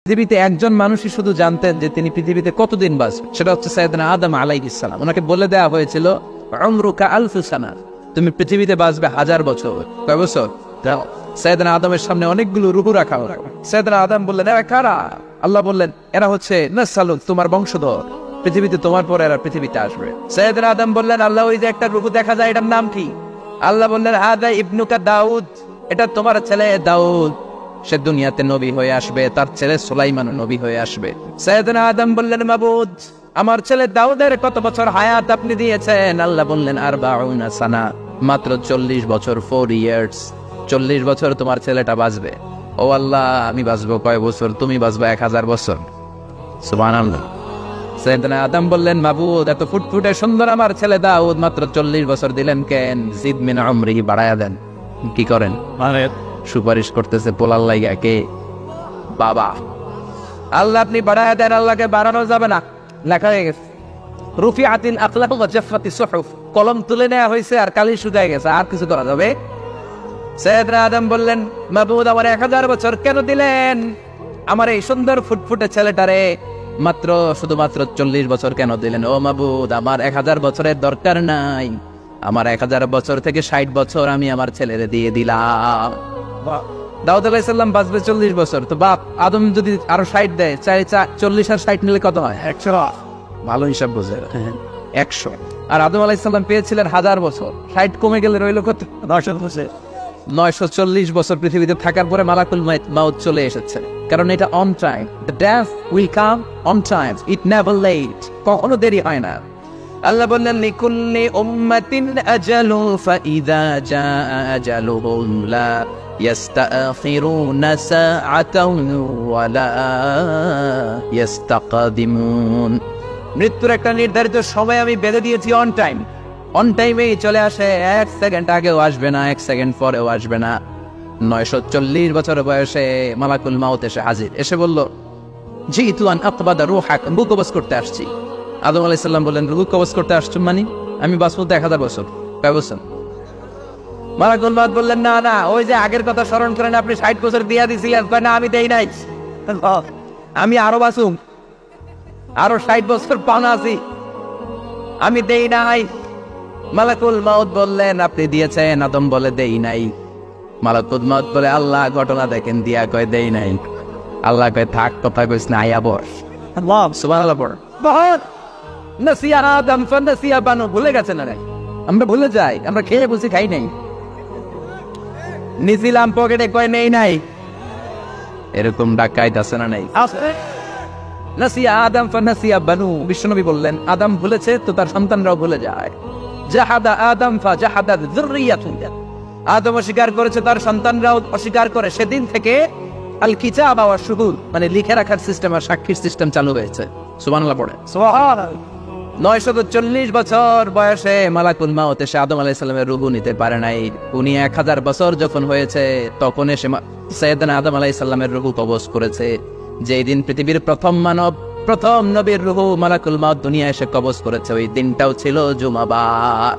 পৃথিবীতে একজন মানুষই শুধু জানতেন যে তিনি পৃথিবীতে কতদিন বাঁচবেন, সেটা হচ্ছে সাইয়েদনা আদম আলাইহিস সালাম। ওনাকে বলে দেওয়া হয়েছিল উমরুকা আলফু সানা, তুমি পৃথিবীতে বাঁচবে 1000 বছর। কয় বছর? সাইয়েদনা আদমের সামনে অনেকগুলো রূহ রাখা হলো। সাইয়েদনা আদম বললেন, এরা কারা? আল্লাহ বললেন, এরা হচ্ছে নাসালুক, তোমার বংশধর, পৃথিবীতে তোমার পরে এরা পৃথিবীতে আসবে। সাইয়েদনা আদম বললেন, আল্লাহ ওই যে একটা রূহ দেখা যায়, এটার নাম কি? আল্লাহ বললেন, হাদা ইবনুকা দাউদ, এটা তোমার ছেলে দাউদ, সে দুনিয়াতে নবী হয়ে আসবে, তার ছেলে সুলাইমান নবী হয়ে আসবে। সাইয়েদনা আদম বললেন, মাবুদ, আমার ছেলে দাউদের কত বছর হায়াত আপনি দিয়েছেন? আল্লাহ বললেন, 40 সানা, মাত্র 40 বছর, 4 ইয়ার্স। 40 বছর তোমার ছেলেটা বাঁচবে। ও আল্লাহ, আমি বাঁচবো কয় বছর? তুমি বাঁচবো 1000 বছর। সুবহানাল্লাহ। সাইয়েদনা আদম বললেন, মাবুদ, এত ফুটফুটে সুন্দর আমার ছেলে দাউদ, মাত্র 40 বছর দিলেন কেন? জিদ মিন উমরি, বাড়ায়া দেন। কি করেন? মানে সুপারিশ করতেছে পোলার লাইগা কে? বাবা। আল্লাহ আপনি বাড়ায়া দেন, আল্লাহকে বাড়ানো যাবে না। লেখা হয়ে গেছে, রুফিআতিল আকলাম ওয়া জাফফাতিস সুহুফ, কলম তুলে নেওয়া হয়েছে আর কালি শুকায় গেছে, আর কিছু করা যাবে? সাইয়েদনা আদম বললেন, মাবুদ, আমার 1000 বছর কেন দিলেন? আমার এই সুন্দর ফুটফুটে ছেলেটারে মাত্র শুধুমাত্র 40 বছর কেন দিলেন? ও মাবুদ, আমার 1000 বছরের দরকার নাই, আমার 1000 বছর থেকে 60 বছর আমি আমার ছেলেরে দিয়ে দিলাম। দাউদ আলাইহিস সালাম বাঁচবে 40 বছর, তো বাপ আদম যদি আরো 60 দেয়, 40 আর 60 নিলে কত হয়? 100। ভালো হিসাব বোঝে, 100। আর আদম আলাইহিস সালাম পেয়েছিলেন 1000 বছর, 60 কমে গেলে রইল কত? 900 বছর। 940 বছর পৃথিবীতে থাকার পরে মালাকুল মাউত চলে এসেছে, কারণ এটা on time. The death will come on time, it never late, কখনো দেরি হয় না। আল্লাহ বললেন, লিকুল্লি উম্মাতিন আজালু ফাইযা জাআ আজালুহুম লা ইস্তাখিরুনা সাআতান ওয়া লা ইস্তাকদিমুন। মৃত্যুর একটা নির্ধারিত সময় আমি বেঁধে দিয়েছি, অন টাইম। অন টাইমেই চলে আসে, 1 সেকেন্ড আগেও আসবে না, 1 সেকেন্ড পরেও আসবে না। 940 বছর বয়সে মালাকুল মাউত এসে হাজির, এসে বলল, জিতু আন আকবাদা রূহাক, রূহ কবজ করতে আসছি। আদম আলাইহিস সালাম বললেন, রূহ কবজ করতে আসছো মানে? আমি বাঁচবো তো 1000 বছর। কয় বছর? মালাকুল মাউত বললেন, না না, ওই যে আগের কথা স্মরণ করেন, আপনি 60 বছর দিয়া দিছিলেন। কয় না, আমি দেই নাই, আমি আরো বাঁচুম, আরো 60 বছর পাওনা আছি, আমি দেই নাই। মালাকুল মাউত বললেন, আপনি দিয়েছেন। আদম বলে, দেই নাই। মালাকুল মাউত বলে, আল্লাহ ঘটনা দেখেন দিয়া। কয়, দেই নাই। আল্লাহ কয়, থাক, কথা কইস না, আয়া বস। আল্লাহ সুবহানাল্লাহ। পড় বহুত নসিয়া আদম ফানসিয়া বানু, ভুলে গেছেন না? আমরা ভুলে যাই, আমরা খেয়ে বসে খাই নাই, নিছিলাম পকেটে, কয় নেই নাই। এরকম ডাকাইত আছে না? নাই। নসিয়া আদম ফানসিয়া বানু, বিশ্বনবী বললেন, আদম ভুলেছে তো তার সন্তানরাও ভুলে যায়। জাহাদা আদম ফাজাহাদাত যুররিয়াতুহু, আদম অস্বীকার করেছে, তার সন্তানরাও অস্বীকার করে। সেদিন থেকে আল কিতাব ওয়া শুহুদ, মানে লিখে রাখার সিস্টেম আর সাক্ষীর সিস্টেম চালু হয়েছে। সুবহানাল্লাহ পড়ে। সুবহানাল্লাহ। 940 বছর বয়সে মালাকুল মাউত এসে আদম আলাইহিস সালামের রূহ নিতে পারে নাই। উনি 1000 বছর যখন হয়েছে তখন এসে সাইয়েদনা আদম আলাইহিস সালামের রূহ কবজ করেছে। যেই দিন পৃথিবীর প্রথম মানব, প্রথম নবীর রূহ মালাকুল মাউত দুনিয়া এসে কবজ করেছে, ওই দিনটাও ছিল জুমাবার।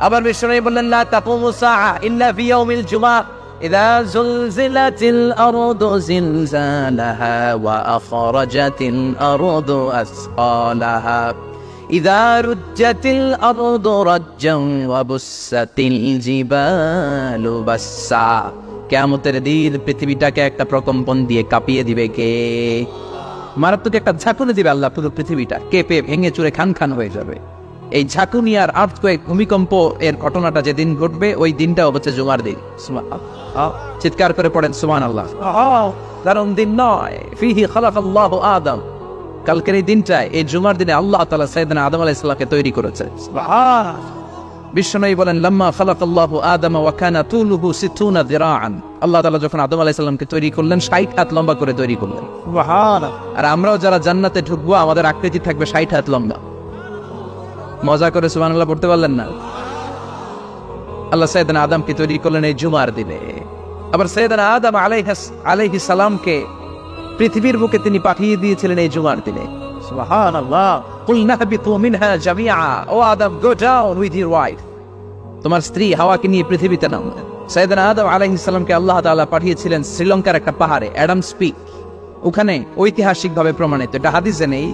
আবার বিশ্বনবী বললেন, লা তাকুমু সাআ ইল্লা ফি ইয়াউমিল জুমআহ ইযা যুলজিলাতিল আরদু জিলজালাহা ওয়া আখরাজাতিল আরদু আসকালাহা ইযা রুজ্জাতিল আরদু রাজ্জান ওয়া বুসাতিল জিবালু বাসসা। কিয়ামতের দিন পৃথিবীটাকে একটা প্রকম্পন দিয়ে কাঁপিয়ে দিবে কে? মারাত্মক একটা ঝাঁকুনি দিবে আল্লাহ, পুরো পৃথিবীটা কেঁপে ভেঙে চুরে খান খান হয়ে যাবে। এই ঝাঁকুনি আর আর্থকোয়েক, ভূমিকম্প এর ঘটনাটা যেদিন ঘটবে, ওই দিনটাও হচ্ছে জুমার দিন। চিৎকার করে পড়েন সুবহানাল্লাহ। কারণ দিন নয়, ফিহি খালাকাল্লাহু আদম, কালকের এই দিনটায়, এই জুমার দিনে আল্লাহ তাআলা সাইয়েদনা আদম আলাইহিস সালামকে তৈরি করেছে। বিশ্বনবী বলেন, লাম্মা খালাকাল্লাহু আদম ওয়া কানা তুলুহু 60 যিরাআন, আল্লাহ তাআলা যখন আদম আলাইহিস সালামকে তৈরি করলেন, 60 হাত লম্বা করে তৈরি করলেন। সুবহানাল্লাহ। আর আমরাও যারা জান্নাতে ঢুকবো, আমাদের আকৃতি থাকবে 60 হাত লম্বা। মজা করে সুবহানাল্লাহ পড়তে পারলেন না? আল্লাহ সাইয়েদনা আদমকে তৈরি করলেন এই জুমার দিনে। আবার সাইয়েদনা আদম আলাইহিস সালামকে পৃথিবীর বুকে তিনি পাঠিয়ে দিয়েছিলেন এই জুমার দিনে। সুবহানাল্লাহ। কুলনা হাবিতু মিনহা জামিআ, ও Adam, go down with your wife, তোমার স্ত্রী হাওয়াকে নিয়ে পৃথিবীতে নামো। সাইয়েদনা আদম আলাইহিস সালামকে আল্লাহ তাআলা পাঠিয়েছিলেন শ্রীলঙ্কার একটা পাহাড়ে, অ্যাডামস পিক। ওখানে ঐতিহাসিকভাবে প্রমাণিত, এটা হাদিসে নেই,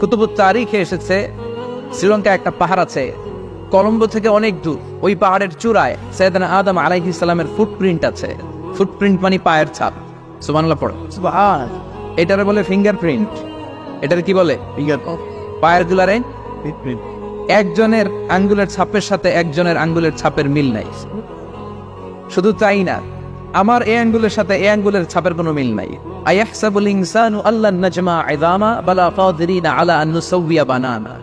কুতুবুত তারিখে এসেছে। শ্রীলঙ্কায় একটা পাহাড় আছে, কলম্বো থেকে অনেক দূর। ওই পাহাড়ের চূড়ায় সাইয়েদনা আদম আলাইহিস সালামের ফুটপ্রিন্ট আছে। ফুটপ্রিন্ট মানে পায়ের ছাপ। সুবহানাল্লাহ পড়ো। সুবহান। এটারে বলে ফিঙ্গারপ্রিন্ট। এটার কি বলে? পায়ের গুলারে একজনের আঙ্গুলের ছাপের সাথে একজনের আঙ্গুলের ছাপের মিল নাই। শুধু তাই না, আমার এই আঙ্গুলের সাথে এই আঙ্গুলের ছাপের কোনো মিল নাই। আয়াহসাবুল ইনসানু আল্লান নাজমা ইযামা বালা কাদিরিনা আলা আন নুসাওয়িয়া বানানা।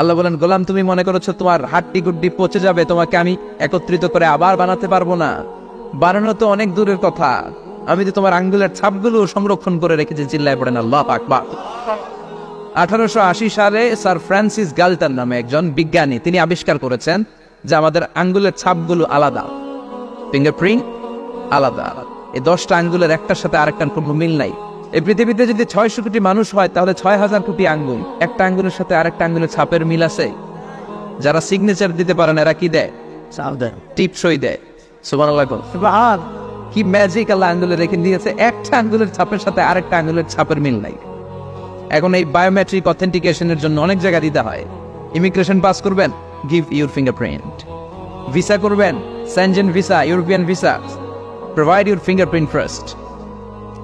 আল্লাহ বলেন, গোলাম তুমি মনে করেছো তোমার হাড্ডি গুড্ডি পচে যাবে, তোমাকে আমি একত্রিত করে আবার বানাতে পারবো না? বানানো তো অনেক দূরের কথা, আমি তো তোমার আঙ্গুলের ছাপগুলো সংরক্ষণ করে রেখেছি। চিল্লায় পড়েন আল্লাহু আকবার। 1880 সালে স্যার ফ্রান্সিস গাল্টন নামে একজন বিজ্ঞানী, তিনি আবিষ্কার করেছেন যে আমাদের আঙ্গুলের ছাপগুলো আলাদা, ফিঙ্গারপ্রিন্ট আলাদা। এই 10টা আঙ্গুলের একটার সাথে আরেকটার কোনো মিল নাই। এই পৃথিবীতে যদি 600 কোটি মানুষ হয় তাহলে 6000 কোটি আঙ্গুল, একটা আঙ্গুলের সাথে আরেকটা আঙ্গুলের ছাপের মিল আছে। যারা সিগনেচার দিতে পারেন এরা কি দেয়? টিপসই দেয়। সুবহানাল্লাহ। সুবহান। কি ম্যাজিক আল্লাহ আঙ্গুলে রেখে দিয়েছে, একটা আঙ্গুলের ছাপের সাথে আরেকটা আঙ্গুলের ছাপের মিল নাই। এখন এই বায়োমেট্রিক অথেন্টিকেশনের জন্য অনেক জায়গা দিতে হয়। ইমিগ্রেশন পাস করবেন, গিভ ইউর ফিঙ্গারপ্রিন্ট। ভিসা করবেন, Schengen visa, European visa, provide your fingerprint first.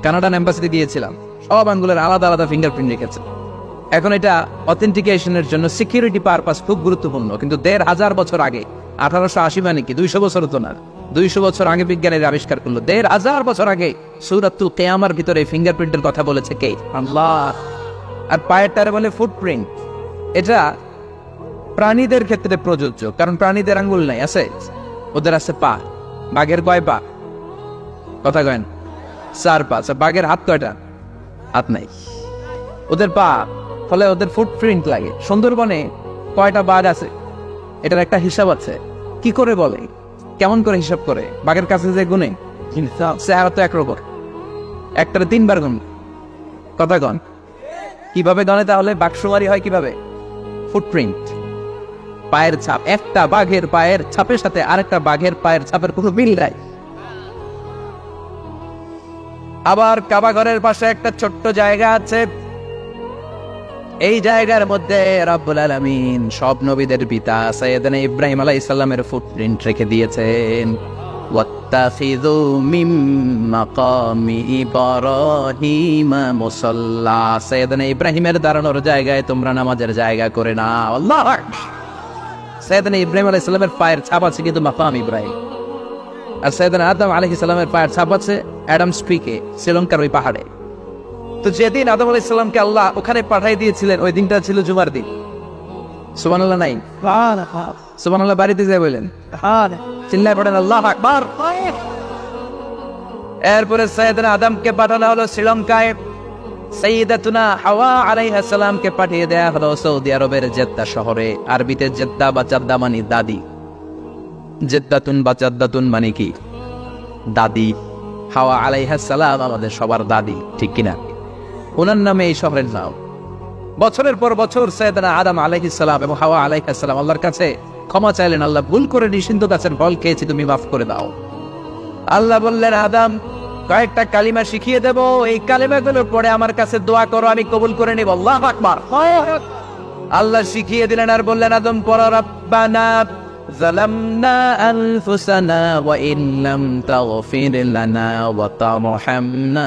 Canadian এম্বাসিতে দিয়েছিলাম, সব আঙ্গুলের আলাদা আলাদা ফিঙ্গারপ্রিন্ট রেখেছে। এখন এটা অথেন্টিকেশনের জন্য সিকিউরিটি পারপাস খুব গুরুত্বপূর্ণ। কিন্তু 1500 বছর আগে, 1880 মানে কি 200 বছর তো না, 200 বছর আগে বিজ্ঞানীরা আবিষ্কার করলো। 1500 বছর আগে সূরাতুল কিয়ামার ভিতরে ফিঙ্গারপ্রিন্টের কথা বলেছে কে? আল্লাহ। আর পায়েরটারে বলে ফুটপ্রিন্ট। এটা প্রাণীদের ক্ষেত্রে প্রযোজ্য, কারণ প্রাণীদের আঙ্গুল নাই, আছে? ওদের আছে পা। বাঘের কয় পা? কথা কয়েন 4 পা। বাঘের হাত কয়টা? হাত নাই, ওদের পা। ফলে ওদের ফুটপ্রিন্ট লাগে। সুন্দরবনে কয়টা বাঘ আছে এটার একটা হিসাব আছে। কি করে বলে, কেমন করে হিসাব করে? বাঘের কাছে যে গুনে, চেহারা তো একরকম, একটারে 3 বার গুণ। কথা কন কিভাবে গনে? তাহলে বাঘসুমারি হয় কিভাবে? ফুটপ্রিন্ট, পায়ের ছাপ। একটা বাঘের পায়ের ছাপের সাথে আরেকটা বাঘের পায়ের ছাপের কোনো মিল নাই। আবার কাবা ঘরের পাশে একটা ছোট্ট জায়গা আছে, এই জায়গার মধ্যে রব্বুল আলামিন সব নবীদের পিতা সাইয়েদনা ইব্রাহিম আলাইহিস সালামের ফুটপ্রিন্ট রেখে দিয়েছেন। ওয়াত্তাখিযু মিন মাকামি ইব্রাহিম মুসাল্লা। সাইয়েদনা ইব্রাহিমের দাঁড়ানোর জায়গায় তোমরা নামাজের জায়গা করে নাও। আল্লাহু আকবার। সাইয়েদনা ইব্রাহিম আলাইহিস সালামের পায়ের ছাপ আছে কিন্তু মাকাম ইব্রাহিম। আর সাইয়েদনা আদম আলাইহিস সালামের পায়ের ছাপ আছে অ্যাডামস পিকে, শ্রীলঙ্কার ওই পাহাড়ে। তো যেদিন আদম আলাইহিস সালামকে আল্লাহ ওখানে পাঠিয়ে দিয়েছিলেন, ওই দিনটা ছিল জুমার দিন। সুবহানাল্লাহ নাই? সুবহানাল্লাহ বাড়িতে যাই বলেন, চিল্লায় পড়েন আল্লাহু আকবার। এরপরে সাইয়েদনা আদমকে পাঠানো হলো শ্রীলঙ্কায়, সাইয়্যিদাতুনা হাওয়া আলাইহিস সালামকে পাঠিয়ে দেয়া হলো সৌদি আরবের জেদ্দা শহরে। আরবিতে জেদ্দা বা জাদ্দা মানে দাদি। জেদ্দাতুন বা জাদ্দাতুন মানে কি? দাদি। হাওয়া আলাইহিস সালাম আমাদের সবার দাদি, ঠিক কিনা? ওনার নামে এই শহরের নাম। বছরের পর বছর সাইয়েদনা আদম আলাইহিস সালাম এবং হাওয়া আলাইহিস সালাম আল্লাহর কাছে ক্ষমা চাইলেন, আল্লাহ ভুল করে নিষিদ্ধ গাছের ফল খেয়েছি, তুমি মাফ করে দাও। আল্লাহ বললেন, আদম কয়েকটা কালিমা শিখিয়ে দেব, এই কালিমাগুলোর পরে আমার কাছে দোয়া করো, আমি কবুল করে নিব। আল্লাহু আকবার। আল্লাহ শিখিয়ে দিলেন আর বললেন, আদম পড়ো, রব্বানা যালামনা আনফুসানা ওয়া ইন লাম তাগফির লানা ওয়া তারহামনা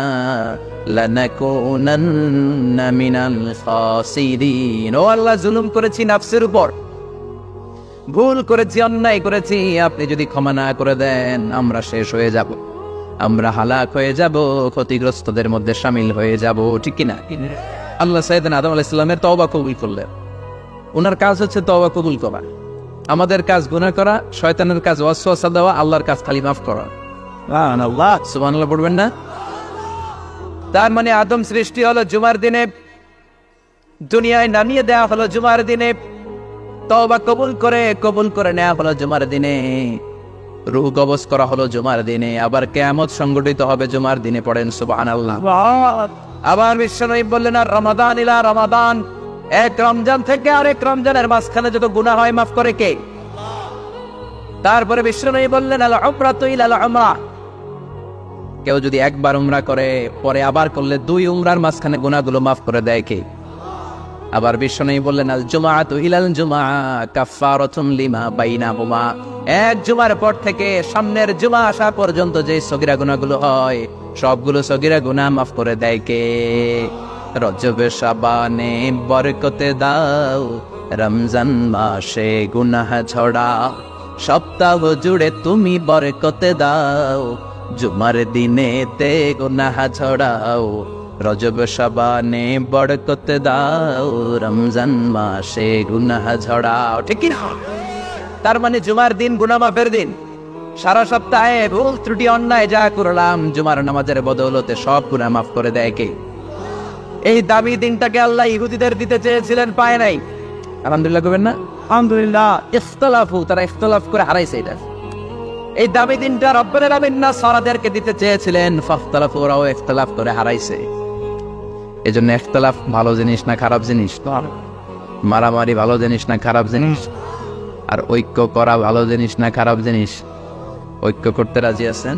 লানাকুনান্না মিনাল খাসিরিন। ও আল্লাহ, জুলুম করেছি নাফসের উপর, ভুল করেছি, অন্যায় করেছি, আপনি যদি ক্ষমা না করে দেন আমরা শেষ হয়ে যাব, আমরা হালাক হয়ে যাব, ক্ষতিগ্রস্তদের মধ্যে শামিল হয়ে যাব, ঠিক কিনা? আল্লাহ সাইয়েদনা আদম আলাইহিস সালামের তওবা কবুল করলেন। ওনার কাজ হচ্ছে তওবা কবুল করা। আমাদের কাজ গুনাহ করা, শয়তানের কাজ ওয়াসওয়াসা দেওয়া, আল্লাহর কাজ খালি মাফ করা। সুবহানাল্লাহ। সুবহানাল্লাহ পড়বেন না? তার মানে আদম সৃষ্টি হলো জুমার দিনে, দুনিয়ায় নামিয়ে দেওয়া হলো জুমার দিনে, তওবা কবুল করে নেওয়া হলো জুমার দিনে, রূহ কবজ করা হলো জুমার দিনে, আবার কিয়ামত সংগঠিত হবে জুমার দিনে। পড়েন সুবহানাল্লাহ। আবার বিশ্বনবী বললেন, আর রমাদান ইলা রমাদান, এক রমজান থেকে আরেক রমজানের মাঝখানে যত গুনাহ হয় মাফ করে কে? তারপরে বিশ্বনবী বললেন আল উমরাতু ইলাল উমরা, কেউ যদি একবার উমরা করে পরে আবার করলে 2 উমরার মাঝখানে গুনাহগুলো মাফ করে দেয় কে? আবার বিশ্বনবী বললেন আল জুমআতু ইলাল জুমআ কাফফারাতুন লিমা বাইনাহুমা, এক জুমার পর থেকে সামনের জুমা আসা পর্যন্ত যে সগীরা গুনাহগুলো হয় সবগুলো সগীরা গুনাহ মাফ করে দেয় কে? রজবে শাবানে বরকতে দাও, রমজান মাসে গুনাহ ঝরা, সপ্তাহ জুড়ে তুমি বরকতে দাও, জুমার দিনেতে গুনাহ ছড়াও, রজব শাবানে বরকতে দাও, রমজান মাসে গুনাহ ঝরাও। ঠিক কি না? তার মানে জুমার দিন গুনাহ মাফের দিন। সারা সপ্তাহে ভুল ত্রুটি অন্যায় যা করলাম জুমার নামাজের বদৌলতে সব গুনাহ মাফ করে দেয় কে? এই দামি দিনটাকে আল্লাহ ইহুদিদের দিতে চেয়েছিলেন, পায় নাই। আলহামদুলিল্লাহ করবেন না? আলহামদুলিল্লাহ। ইখতিলাফু, তারা ইখতিলাফ করে হারাইছে এটা। এই দামি দিনটা রব্বুল আলামিন নাসারাদেরকে দিতে চেয়েছিলেন, ফাখতালাফু, ওরাও ইখতিলাফ করে হারাইছে। এজন্য ইখতিলাফ ভালো জিনিস না খারাপ জিনিস? মারামারি ভালো জিনিস না খারাপ জিনিস? আর ঐক্য করা ভালো জিনিস না খারাপ জিনিস? ঐক্য করতে রাজি আছেন?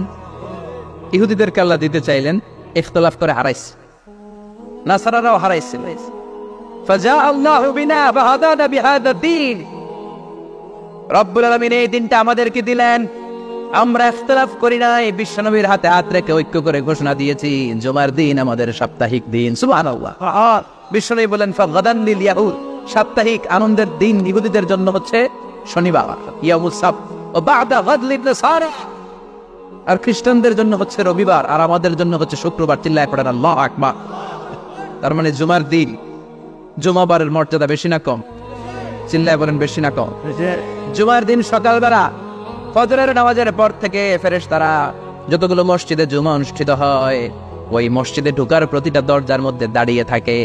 ইহুদিদেরকে আল্লাহ দিতে চাইলেন, ইখতিলাফ করে হারাইছে। নাসারারাও হারাইছে। ফাজা আল্লাহু বিনা ফাহাদানা বিহাদা দ্বীন, রব্বুল আলামিন এই দিনটা আমাদেরকে দিলেন, আমরা ইখতিলাফ করি নাই, বিশ্বনবীর হাতে হাত রেখে ঐক্য করে ঘোষণা দিয়েছি জুমার দিন আমাদের সাপ্তাহিক দিন। সুবহানাল্লাহ। বিশ্বনবী বলেন ফাগাদান লিল ইয়াহুদ, সাপ্তাহিক আনন্দের দিন ইহুদিদের জন্য হচ্ছে শনিবার, ইয়াউমুস সাbt, ও বাদা গাদ লিন নাসারা, আর খ্রিস্টানদের জন্য হচ্ছে রবিবার, আর আমাদের জন্য হচ্ছে শুক্রবার। চিল্লায় পড়েন আল্লাহু আকবার। তার মানে জুমার দিন, জুমাবারের মর্যাদা বেশি না কম? চিল্লায় বলেন বেশি না কম? জুমার দিন সকালবেলা ফজরের নামাজের পর থেকে ফেরেশতারা যতগুলো মসজিদে জুমা অনুষ্ঠিত হয় ওই মসজিদে ঢোকার প্রতিটা দরজার মধ্যে দাঁড়িয়ে থাকে।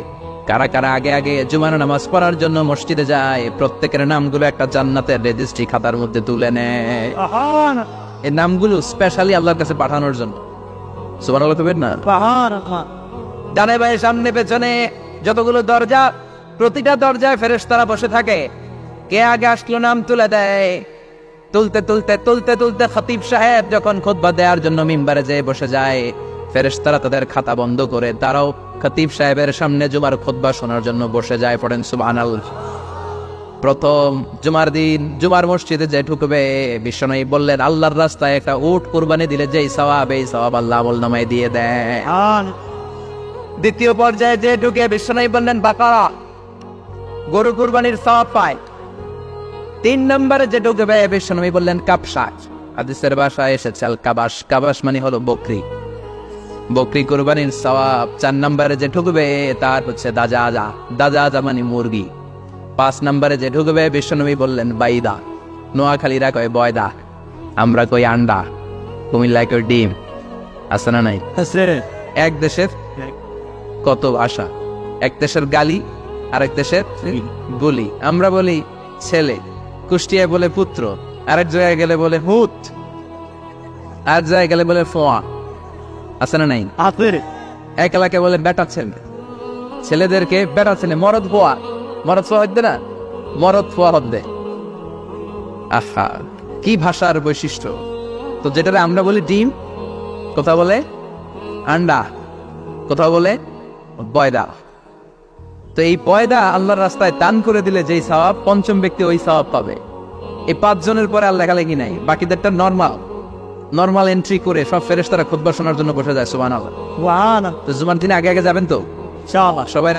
কারা কারা আগে আগে জুমার নামাজ পড়ার জন্য মসজিদে যায়, প্রত্যেকের নামগুলো একটা জান্নাতের রেজিস্ট্রি খাতার মধ্যে তুলে নেয়। এই নামগুলো স্পেশালি আল্লাহর কাছে পাঠানোর জন্য। সুবহানাল্লাহ কইবেন না? ডানে বাঁয়ে সামনে পেছনে যতগুলো দরজা, প্রতিটা দরজায় ফেরেশতারা বসে থাকে। কে আগে আসলো নাম তুলে দেয়। তুলতে তুলতে তুলতে তুলতে খতিব সাহেব যখন খুতবা দেওয়ার জন্য মিম্বারে যেয়ে বসে যায়, ফেরেশতারা তাদের খাতা বন্ধ করে তারাও খতিব সাহেবের সামনে জুমার খুতবা শোনার জন্য বসে যায়। পড়েন সুবহানাল্লাহ। প্রথম জুমার দিন জুমার মসজিদে যে ঢুকবে, বিশ্বনবী বললেন আল্লাহর রাস্তায় একটা উট কুরবানি দিলে যেই সওয়াব, এই সওয়াব আল্লাহ আমলনামায় দিয়ে দেয়। দ্বিতীয় পর্যায়ে যে ঢুকে, বিশ্বনবী বললেন বাকারা, গরু কুরবানির সওয়াব পায়। 3 নম্বরে যে ঢুকবে, বিশ্বনবী বললেন কাবশা, হাদিসের ভাষায় এসেছে আল কাবাস, কাবাস মানে হলো বকরি, বকরি কুরবানির সওয়াব। 4 নম্বরে যে ঢুকবে তার হচ্ছে দাজাজা, দাজাজা মানে মুরগি। 5 নম্বরে যে ঢুকবে, বিশ্বনবী বললেন বাইদা, নোয়াখালীরা কয় বয়দা, আমরা কই আন্ডা, কুমিল্লায় কই ডিম। আছে না নাই? এক দেশের কত ভাষা, এক দেশের গালি আরেক দেশের বলি। আমরা বলি ছেলে, কুষ্টিয়ায় বলে পুত্র, আরেক জায়গায় গেলে বলে হুত, আর জায়গায় গেলে বলে ফোয়া। আছে না নাই? এক এলাকায় বলে বেটা ছেলে, ছেলেদেরকে বেটা ছেলে, মরদ ফোয়া, মরদ ফোয়া হচ্ছে না, মরদ ফোয়া হচ্ছে। আহা, কি ভাষার বৈশিষ্ট্য! তো যেটা আমরা বলি ডিম, কোথাও বলে আন্ডা, কোথাও বলে বয়দা। তো এই পয়দা আল্লাহর রাস্তায় দান করে দিলে যেই সওয়াব, পঞ্চম ব্যক্তি ওই সওয়াব পাবে। এই 5 জনের পরে আর লেখালেখি নাই, বাকিদেরটা নরমাল এন্ট্রি করে সব ফেরেশতারা খুতবা শোনার জন্য বসে যায়। সুবহানাল্লাহ। তো জুমার দিনে আগে আগে যাবেন তো ইনশাআল্লাহ সবাই?